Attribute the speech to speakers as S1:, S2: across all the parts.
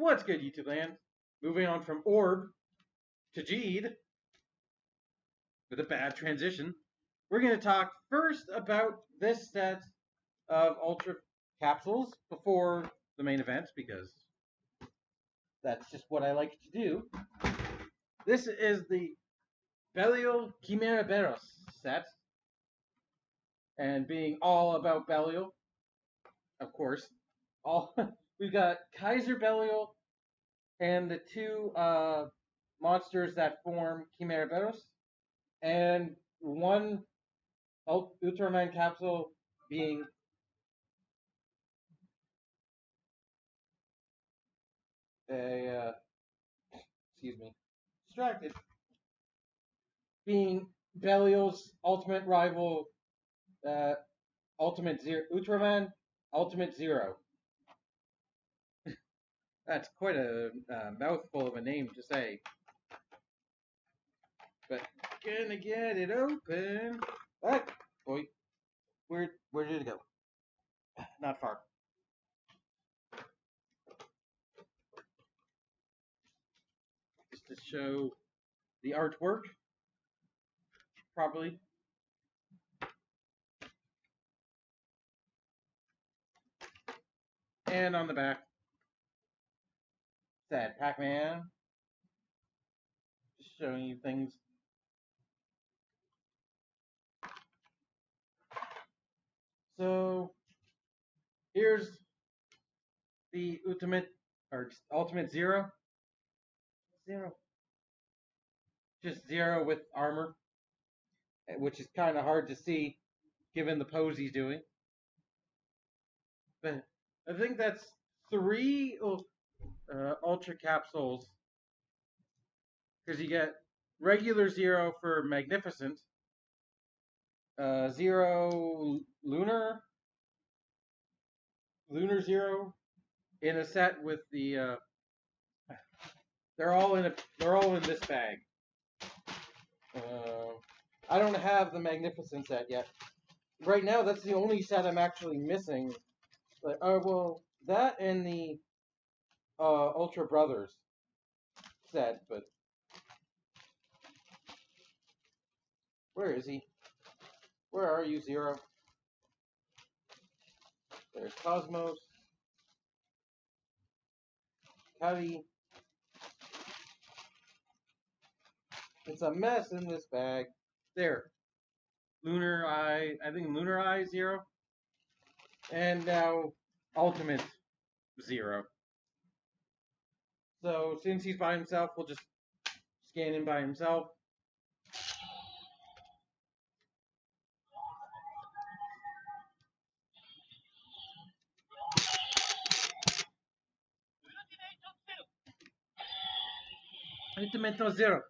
S1: What's good, YouTube land? Moving on from Orb to Jeed with a bad transition. We're going to talk first about this set of Ultra Capsules before the main event, because that's just what I like to do. This is the Belial Quimera Beros set, and being all about Belial, of course, we've got Kaiser Belial and the two monsters that form Quimera Beros, and one Ultraman capsule being a distracted, being Belial's ultimate rival, Ultimate Zero Ultraman Ultimate Zero. That's quite a mouthful of a name to say, but gonna get it open. What? Boy, where did it go? Not far. Just to show the artwork properly. And on the back, sad Pac-Man. Just showing you things. So here's the Ultimate Zero. Just Zero with armor, which is kind of hard to see given the pose he's doing. But I think that's three Ultra Capsules, because you get regular Zero for Magnificent, Zero Lunar Zero in a set with the they're all in this bag. I don't have the Magnificent set yet. Right now, that's the only set I'm actually missing. But well, that and the Ultra Brothers set, but where is he? Where are you, Zero? There's Cosmos, Cuddy. It's a mess in this bag. There. Lunar Eye, I think Lunar Eye Zero. And now Ultimate Zero. So since he's by himself, we'll just scan him by himself. Ultimate Zero.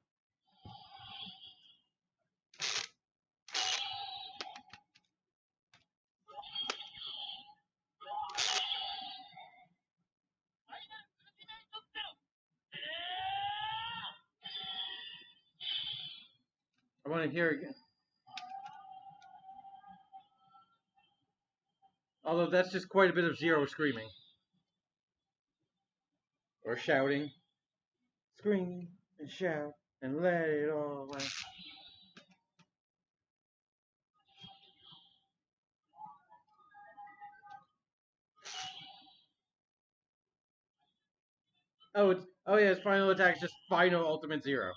S1: I want to hear it again. Although that's just quite a bit of Zero screaming. Or shouting. Scream and shout and let it all out. Oh yeah, his final attack is just final Ultimate Zero.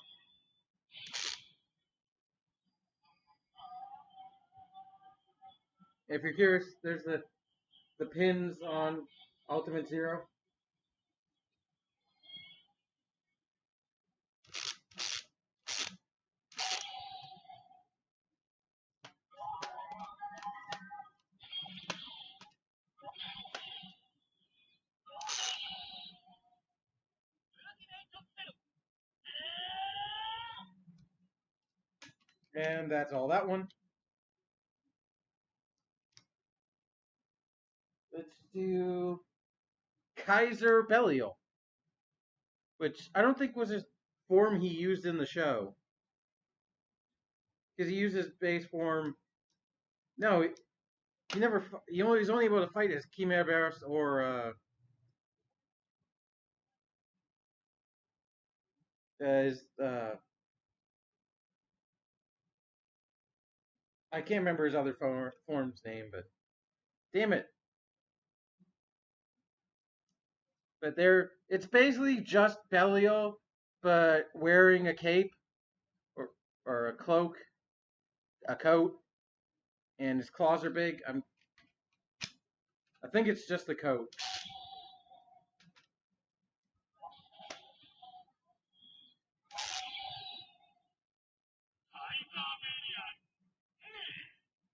S1: If you're curious, there's the pins on Ultimate Zero. And that's all that one. Let's do Kaiser Belial, which I don't think was his form he used in the show. Because he used his base form. No, he never. He was only able to fight as Chimera Barris or is I can't remember his other form's name, but damn it. But it's basically just Belial, but wearing a cape or a cloak, a coat, and his claws are big. I think it's just the coat.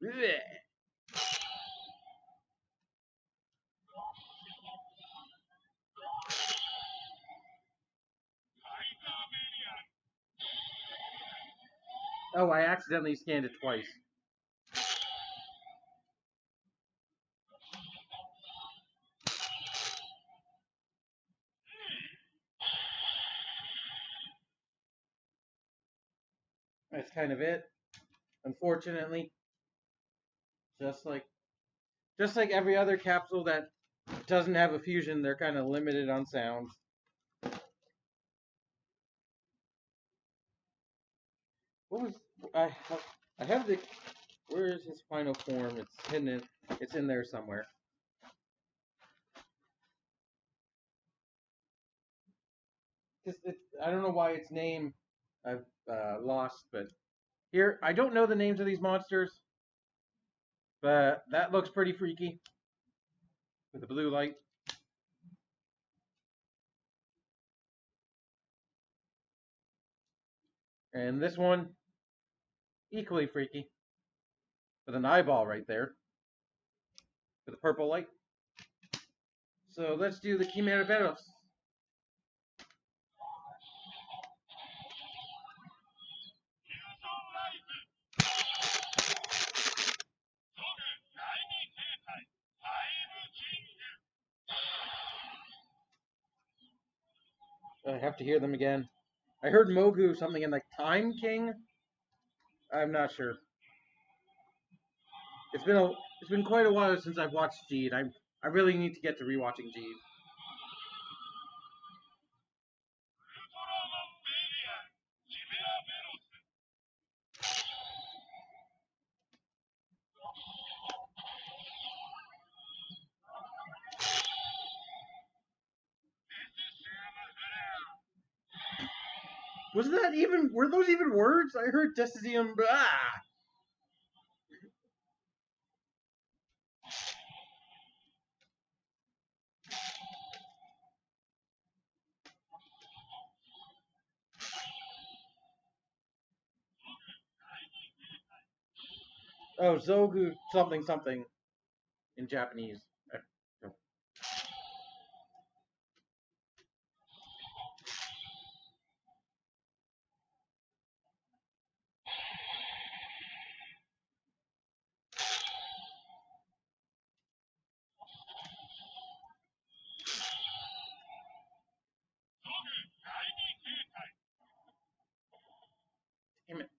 S1: Blech. Oh, I accidentally scanned it twice. That's kind of it. Unfortunately, just like every other capsule that doesn't have a fusion, they're kind of limited on sound. What was I? I have the. Where is his final form? It's hidden. It's in there somewhere. I don't know why its name I've lost, but here I don't know the names of these monsters, but that looks pretty freaky with the blue light. And this one equally freaky with an eyeball right there with a purple light. So let's do the Quimeras. I have to hear them again. I heard Mogu something in like Time King. I'm not sure. It's been quite a while since I've watched Geed. I really need to get to rewatching Geed. Was that even? Were those even words? I heard Decidium. Ah. Oh, Zogu something something in Japanese. Damn it.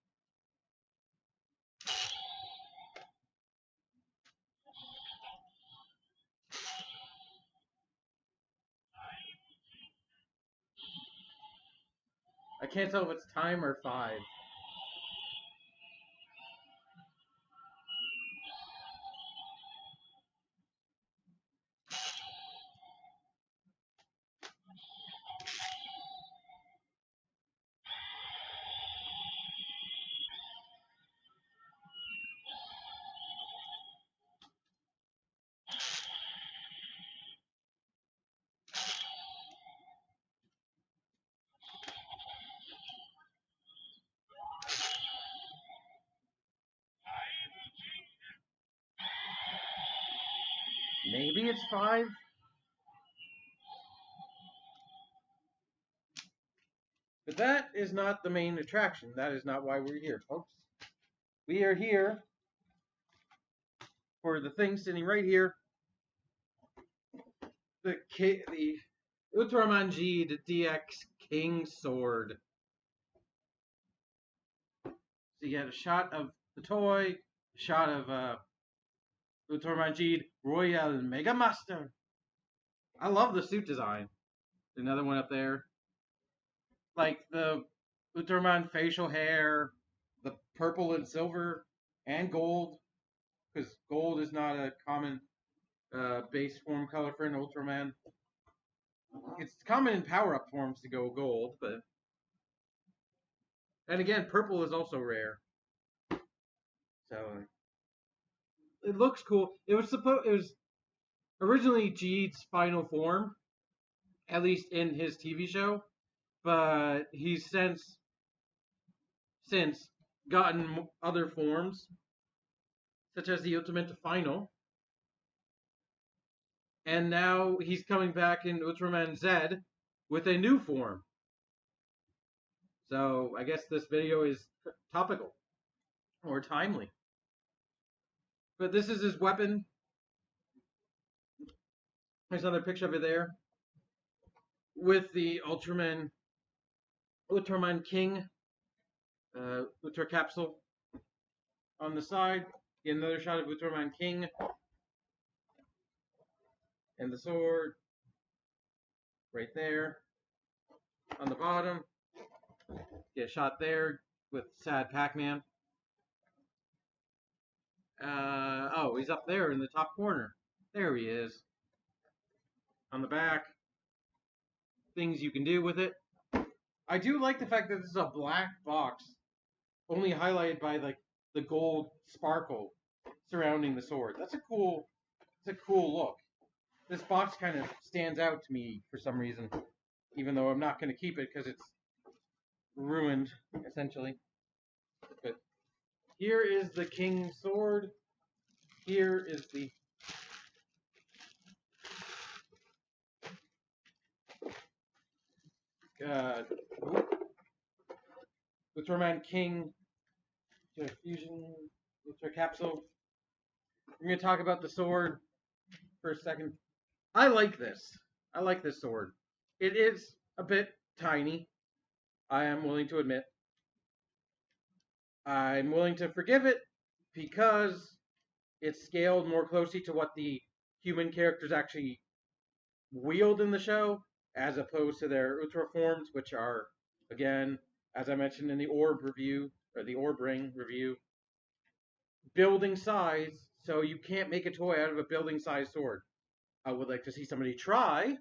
S1: I can't tell if it's time or 5. Maybe it's 5. But that is not the main attraction. That is not why we're here, folks. We are here for the thing sitting right here. The Ultraman G, the DX King Sword. So you get a shot of the toy, a shot of Ultraman G Royal Mega Master. I love the suit design. Another one up there. like the Ultraman facial hair, the purple and silver, and gold, because gold is not a common base form color for an Ultraman. It's common in power-up forms to go gold, but and again, purple is also rare. So it looks cool. It was originally Jeed's final form, at least in his TV show, but he's since gotten other forms, such as the Ultimate Final, and now he's coming back in Ultraman Z with a new form. So I guess this video is topical or timely. But this is his weapon. There's another picture of it there with the Ultraman King, Ultra Capsule on the side. Get another shot of Ultraman King and the sword right there on the bottom. Get a shot there with Sad Pac-Man. Oh, he's up there in the top corner. There he is. On the back. Things you can do with it. I do like the fact that this is a black box, only highlighted by like the gold sparkle surrounding the sword. It's a cool look. This box kind of stands out to me for some reason, even though I'm not going to keep it because it's ruined, essentially. But here is the King's sword. Here is the Ultraman King Fusion Ultra Capsule. We're going to talk about the sword for a second. I like this. I like this sword. It is a bit tiny. I am willing to admit. I'm willing to forgive it because it's scaled more closely to what the human characters actually wield in the show, as opposed to their Ultra forms, which are, again, as I mentioned in the Orb review, or the Orb Ring review, building size, so you can't make a toy out of a building size sword. I would like to see somebody try.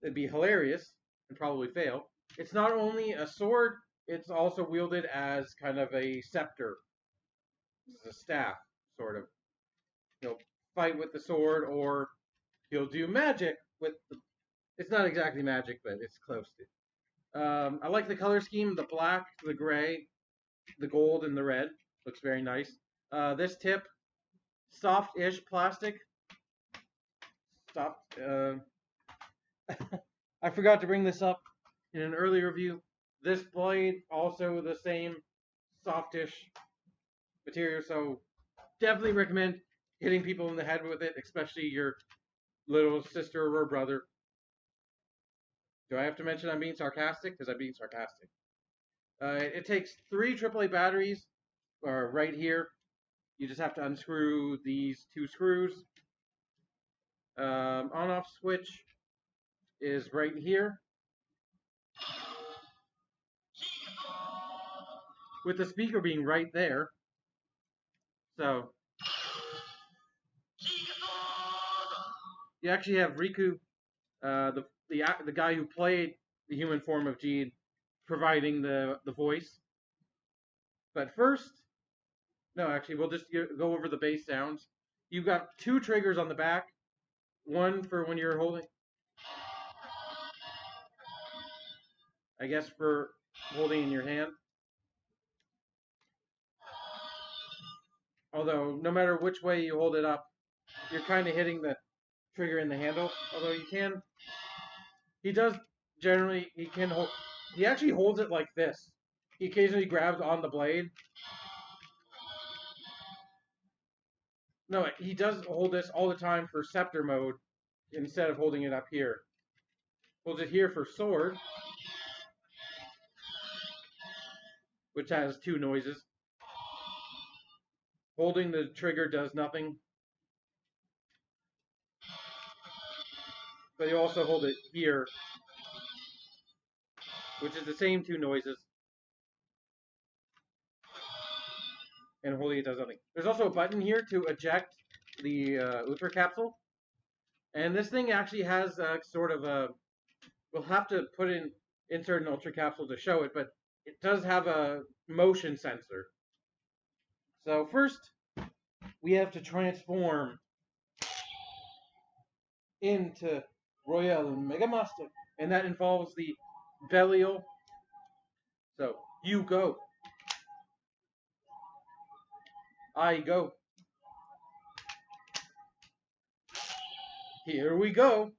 S1: It'd be hilarious and probably fail. It's not only a sword, it's also wielded as kind of a scepter. It's a staff, sort of. He'll fight with the sword, or he'll do magic with the... It's not exactly magic, but it's close to. I like the color scheme, the black, the gray, the gold, and the red. Looks very nice. This tip, soft-ish plastic. Soft. I forgot to bring this up in an earlier review. This blade, also the same softish material, so definitely recommend hitting people in the head with it, especially your little sister or brother. Do I have to mention I'm being sarcastic? Because I'm being sarcastic. It takes 3 AAA batteries, right here. You just have to unscrew these 2 screws. On-off switch is right here, with the speaker being right there. So you actually have Riku, the guy who played the human form of Jeed, providing the voice. But first, no, actually, we'll just go over the bass sounds. You've got 2 triggers on the back. One for when you're holding, I guess, for holding in your hand. Although, no matter which way you hold it up, you're kind of hitting the trigger in the handle. Although you can, he does generally, he actually holds it like this. He occasionally grabs on the blade. No, he does hold this all the time for scepter mode instead of holding it up here. Holds it here for sword, which has 2 noises. Holding the trigger does nothing. But you also hold it here which is the same two noises. And holding it does nothing. There's also a button here to eject the Ultra capsule. And this thing actually has sort of a... We'll have to insert an Ultra capsule to show it, but it does have a motion sensor. So first, we have to transform into Royal Mega Master. And that involves the Belial. So, you go. I go. Here we go.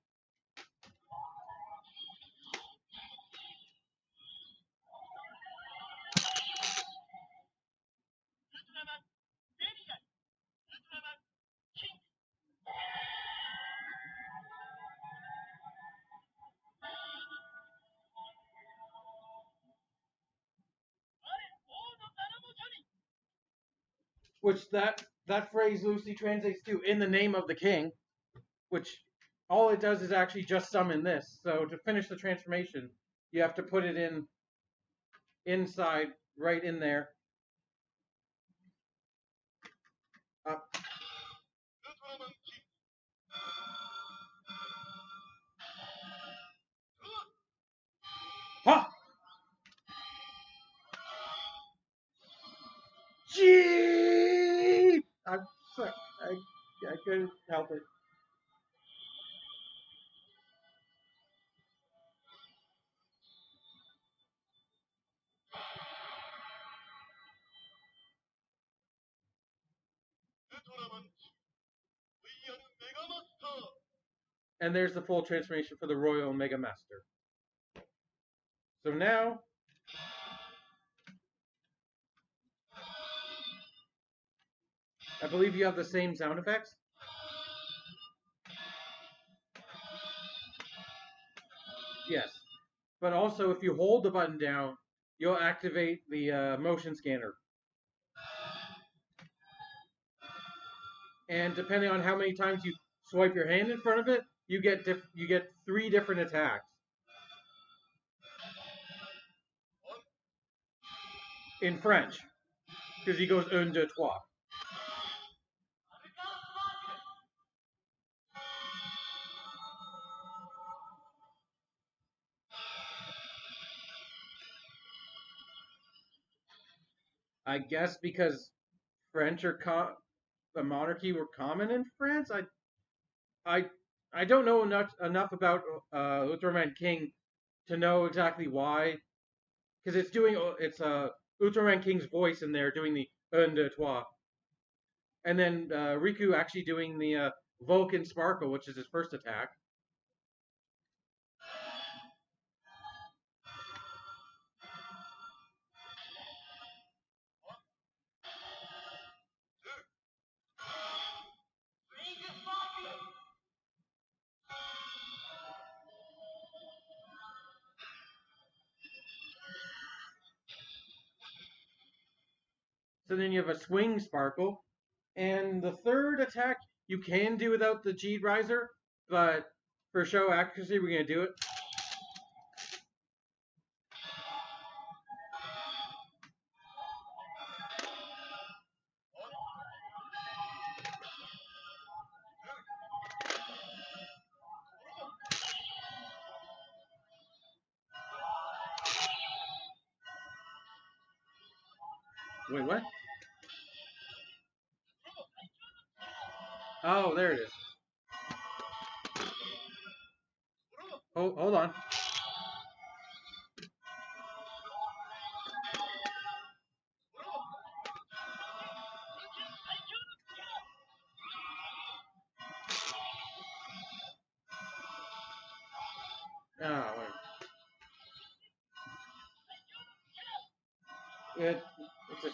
S1: Which that phrase loosely translates to "in the name of the king," which all it does is actually just summon this. So to finish the transformation, you have to put it inside, right in there. Up. Ha! Gee! I'm sorry. I couldn't help it. And there's the full transformation for the Royal Mega Master. So now, I believe you have the same sound effects. Yes. But also, if you hold the button down, you'll activate the motion scanner. And depending on how many times you swipe your hand in front of it, you get 3 different attacks. In French, because he goes un, deux, trois. I guess because French or the monarchy were common in France. I I don't know enough about Ultraman King to know exactly why, because it's Ultraman King's voice in there doing the un, deux, trois, and then Riku actually doing the Vulcan Sparkle, which is his first attack. So then you have a Swing Sparkle, and the third attack you can do without the G Riser, but for show accuracy, we're gonna do it. Wait, what? Oh, there it is. Hold on. Oh, it's a,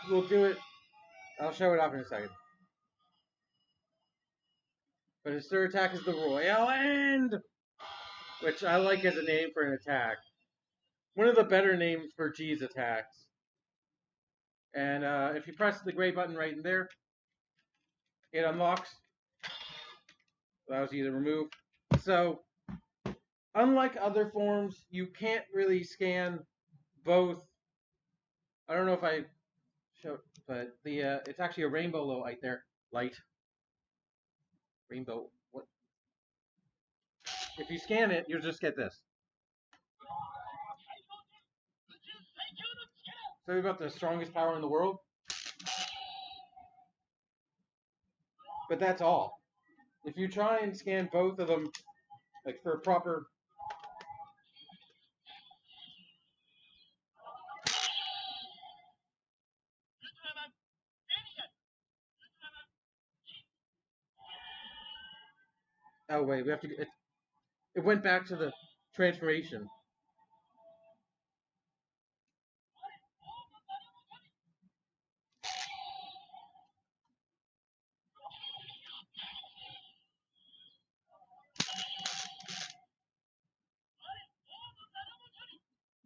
S1: we'll do it. I'll show it off in a second. But his third attack is the Royal End, which I like as a name for an attack. One of the better names for G's attacks. And if you press the gray button right in there, it unlocks. Allows you to remove So, unlike other forms, you can't really scan both. I don't know if I showed, but it's actually a rainbow light there. Light. Rainbow. What? If you scan it, you'll just get this. Sorry about the strongest power in the world, but that's all. If you try and scan both of them, like for a proper. Oh wait, we have to. It went back to the transformation.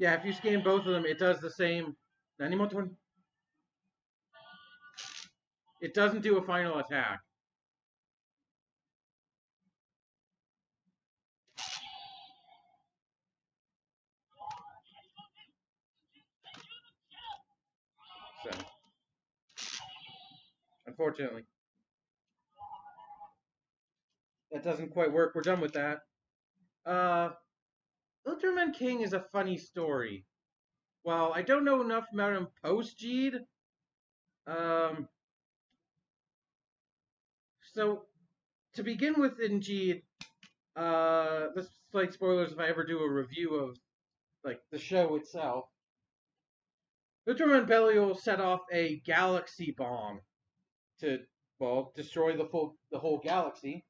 S1: Yeah, if you scan both of them, it does the same. It doesn't do a final attack. So, unfortunately, that doesn't quite work. We're done with that. Uh, Ultraman King is a funny story. Well, I don't know enough about him post Geed. Um, so to begin with, in Geed, this is like spoilers if I ever do a review of like the show itself. Ultraman Belial set off a galaxy bomb to destroy the whole galaxy,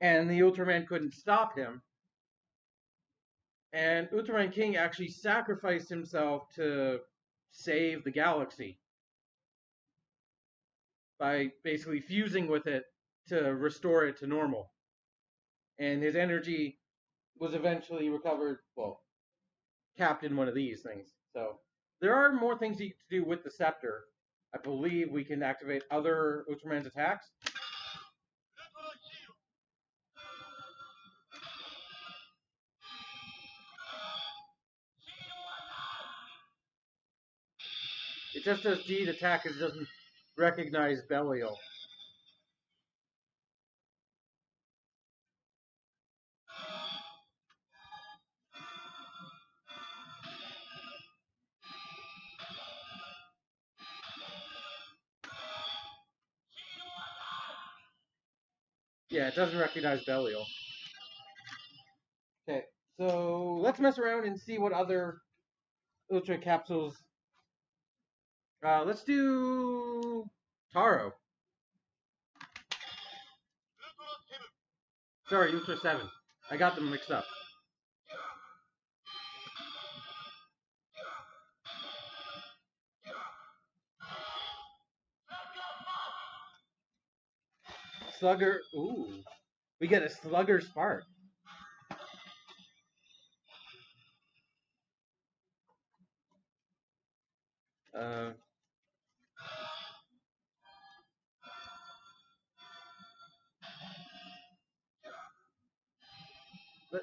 S1: and the Ultraman couldn't stop him. And Ultraman King actually sacrificed himself to save the galaxy by basically fusing with it to restore it to normal. And his energy was eventually recovered, well, capped in one of these things. So there are more things you can do with the scepter. I believe we can activate other Ultraman's attacks. It just does G to attack, it doesn't recognize Belial. Yeah, it doesn't recognize Belial. Okay, so let's mess around and see what other Ultra Capsules. Let's do Taro. Sorry, Ultra 7. I got them mixed up. Slugger. Ooh. We get a Slugger Spark. Uh,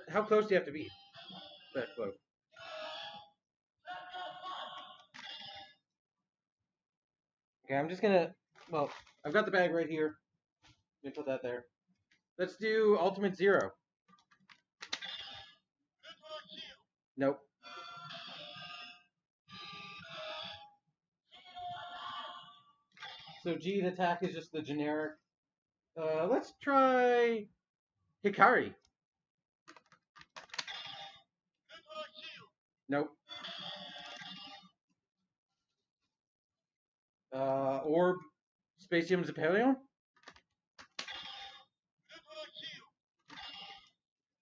S1: how close do you have to be? That close. Okay, I'm just gonna. Well, I've got the bag right here. Let me put that there. Let's do Ultimate Zero. Nope. So G attack is just the generic. Let's try Hikari. Nope. Orb, Spatium Zapalion?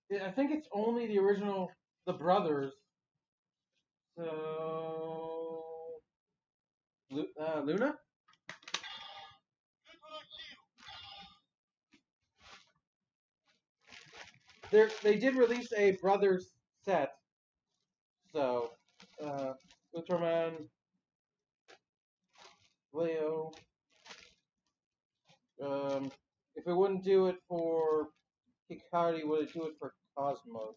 S1: Yeah, I think it's only the original, the brothers. So, Luna? They did release a brothers set. So, Ultraman, Leo. If it wouldn't do it for Hikari would do it for Cosmos.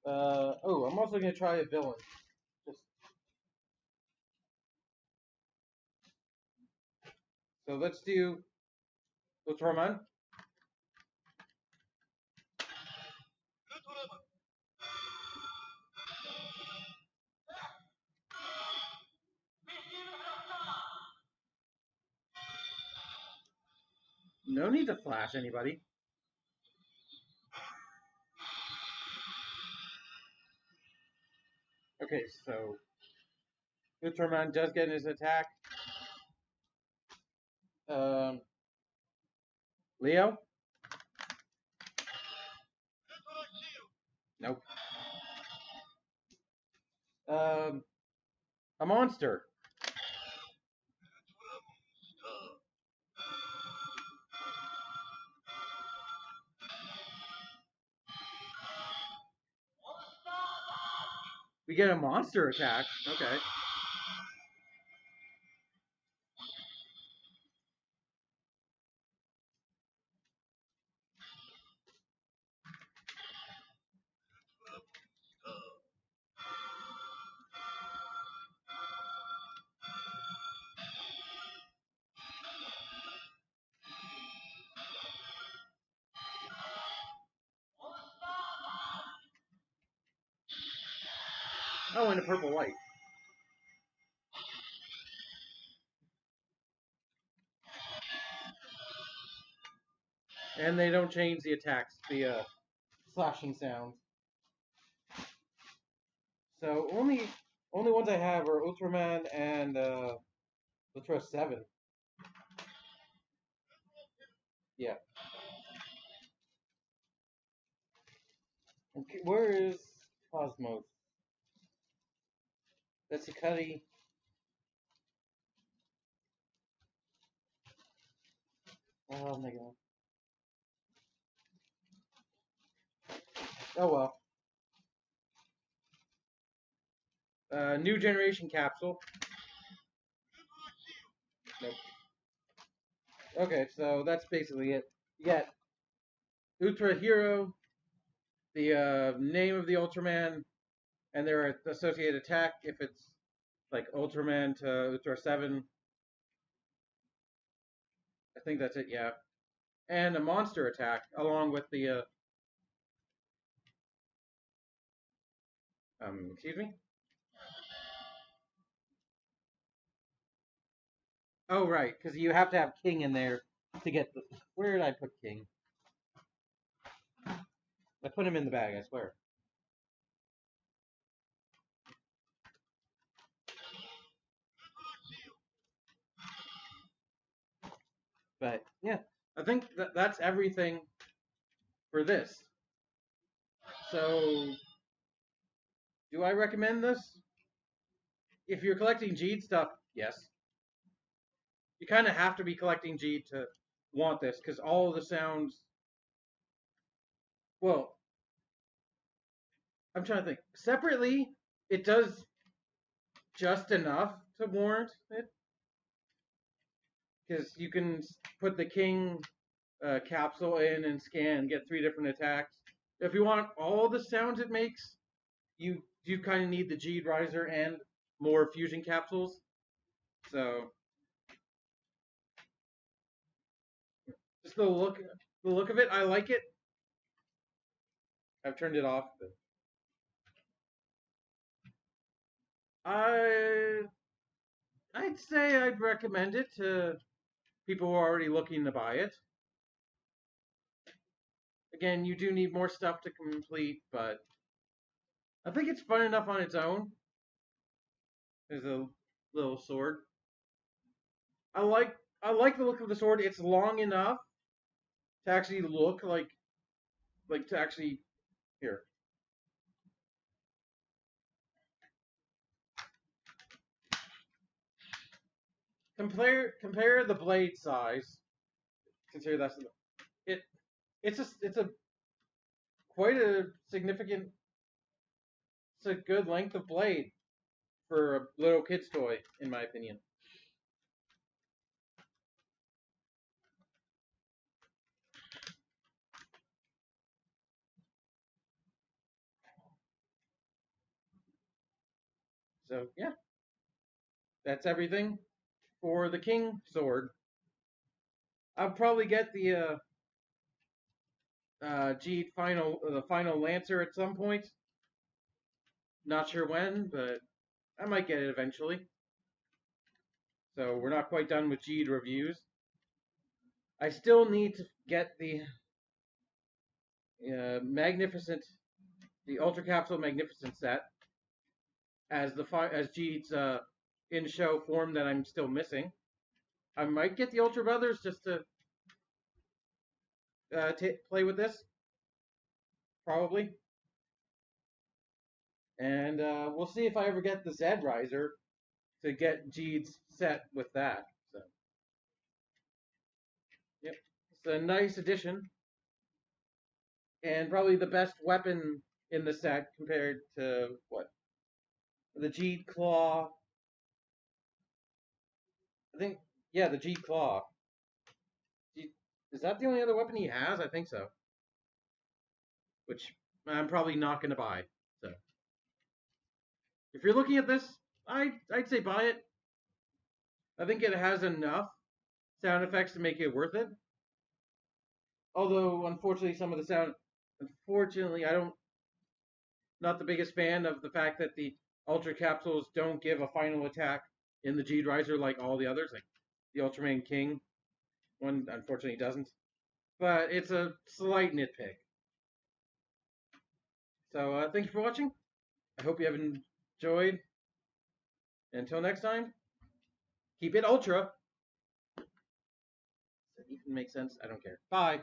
S1: Oh, I'm also gonna try a villain. Just so let's do Ultraman. No need to flash anybody. Okay, so Ultraman does get his attack. Um, Leo? Nope. Um, a monster. We get a monster attack. Okay. Oh, and a purple light. And they don't change the attacks, the slashing sounds. So only ones I have are Ultraman and Ultra 7. Yeah. Okay, where is Cosmos? That's Hikari. Oh my god. Oh well. New generation capsule. Nope. Okay, so that's basically it. You got Ultra Hero, the name of the Ultraman, and their associated attack if it's like Ultraman to Ultra 7. I think that's it, yeah. And a monster attack along with the excuse me? Oh right, because you have to have King in there to get the where did I put King? I put him in the bag, I swear. But yeah, I think that's everything for this. So, do I recommend this? If you're collecting Geed stuff, yes. You kind of have to be collecting Geed to want this because all the sounds. Well, I'm trying to think. Separately, it does just enough to warrant it because you can put the King capsule in and scan, get 3 different attacks. If you want all the sounds it makes, you kind of need the Geed Riser and more fusion capsules. So just the look of it, I like it. I've turned it off. But I I'd say I'd recommend it to people who are already looking to buy it. Again, you do need more stuff to complete, but I think it's fun enough on its own. There's a little sword. I like I like the look of the sword. It's long enough to actually look like to actually here. Compare the blade size. Consider that's it. It's a quite a significant. It's a good length of blade for a little kid's toy, in my opinion. So yeah, that's everything for the King sword. I'll probably get the the final Lancer at some point. Not sure when, but I might get it eventually. So we're not quite done with Jeed reviews. I still need to get the the Ultra Capsule Magnificent set as Jeed's in show form that I'm still missing. I might get the Ultra Brothers just to play with this, probably. And we'll see if I ever get the Zed Riser to get Jeed's set with that. So, yep, it's a nice addition, and probably the best weapon in the set compared to what the Jeed Claw. I think, yeah, the Jeed Claw. Is that the only other weapon he has? I think so. Which I'm probably not going to buy. So, if you're looking at this, I'd say buy it. I think it has enough sound effects to make it worth it. Although, unfortunately, some of the sound, unfortunately, I don't, not the biggest fan of the fact that the Ultra Capsules don't give a final attack in the Jeed Riser like all the others, like the Ultraman King one, unfortunately, doesn't. But it's a slight nitpick. So, thank you for watching. I hope you have enjoyed. Until next time, keep it ultra. Does that even make sense? I don't care. Bye.